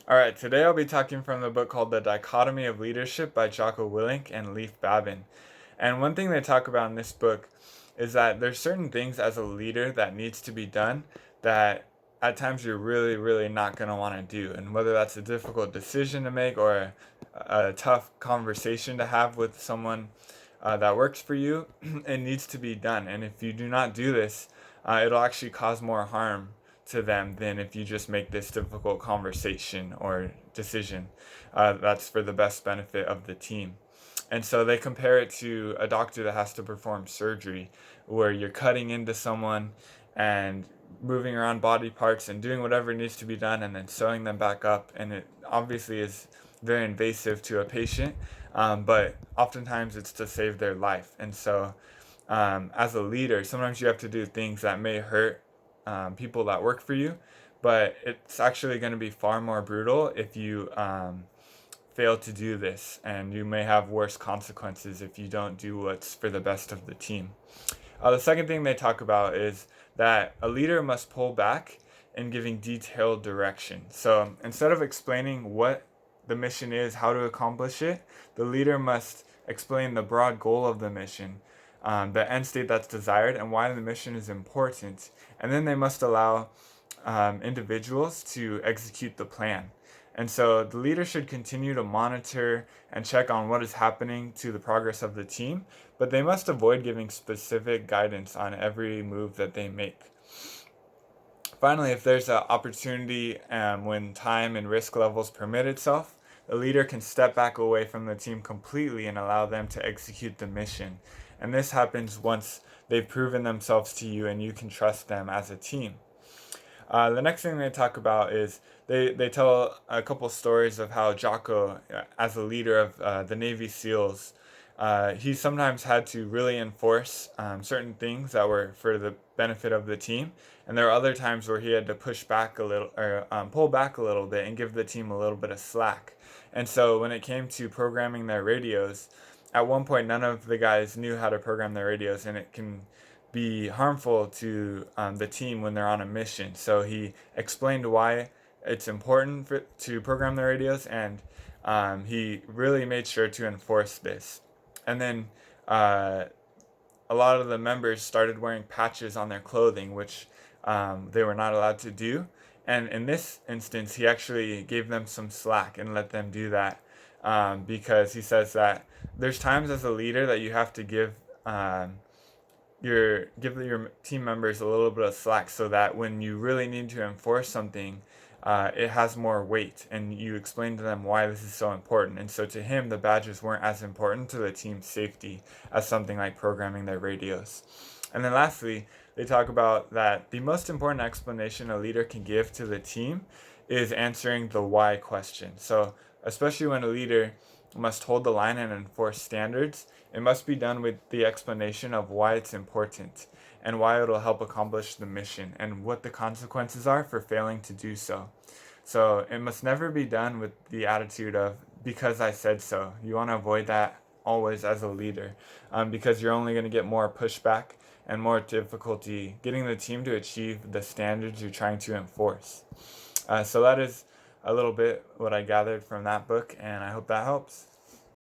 All right, today I'll be talking from the book called The Dichotomy of Leadership by Jocko Willink and Leif Babin. And one thing they talk about in this book is that there's certain things as a leader that needs to be done that at times you're really not going to want to do. And whether that's a difficult decision to make or a tough conversation to have with someone that works for you, it needs to be done. And if you do not do this, it'll actually cause more harm to them than if you just make this difficult conversation or decision that's for the best benefit of the team. And so they compare it to a doctor that has to perform surgery, where you're cutting into someone and moving around body parts and doing whatever needs to be done and then sewing them back up. And it obviously is very invasive to a patient, but oftentimes it's to save their life. And so, as a leader, sometimes you have to do things that may hurt people that work for you, but it's actually going to be far more brutal if you fail to do this, and you may have worse consequences if you don't do what's for the best of the team. The second thing they talk about is that a leader must pull back in giving detailed direction. So instead of explaining what the mission is, how to accomplish it, the leader must explain the broad goal of the mission, the end state that's desired, and why the mission is important. And then they must allow individuals to execute the plan. And so the leader should continue to monitor and check on what is happening to the progress of the team, but they must avoid giving specific guidance on every move that they make. Finally, if there's an opportunity when time and risk levels permit itself, the leader can step back away from the team completely and allow them to execute the mission. And this happens once they've proven themselves to you and you can trust them as a team. The next thing they talk about is they tell a couple stories of how Jocko, as a leader of the Navy SEALs, he sometimes had to really enforce certain things that were for the benefit of the team, and there were other times where he had to push back a little or pull back a little bit and give the team a little bit of slack. And so when it came to programming their radios, at one point none of the guys knew how to program their radios, and it can be harmful to the team when they're on a mission. So he explained why it's important to program the radios, and he really made sure to enforce this. And then a lot of the members started wearing patches on their clothing, which they were not allowed to do. And in this instance, he actually gave them some slack and let them do that, because he says that there's times as a leader that you have to give your team members a little bit of slack so that when you really need to enforce something, it has more weight, and you explain to them why this is so important. And so to him, the badges weren't as important to the team's safety as something like programming their radios. And then lastly, they talk about that the most important explanation a leader can give to the team is answering the why question. So especially when a leader must hold the line and enforce standards, it must be done with the explanation of why it's important and why it'll help accomplish the mission and what the consequences are for failing to do so. So it must never be done with the attitude of, because I said so. You want to avoid that always as a leader, because you're only going to get more pushback and more difficulty getting the team to achieve the standards you're trying to enforce. So that is a little bit what I gathered from that book, and I hope that helps.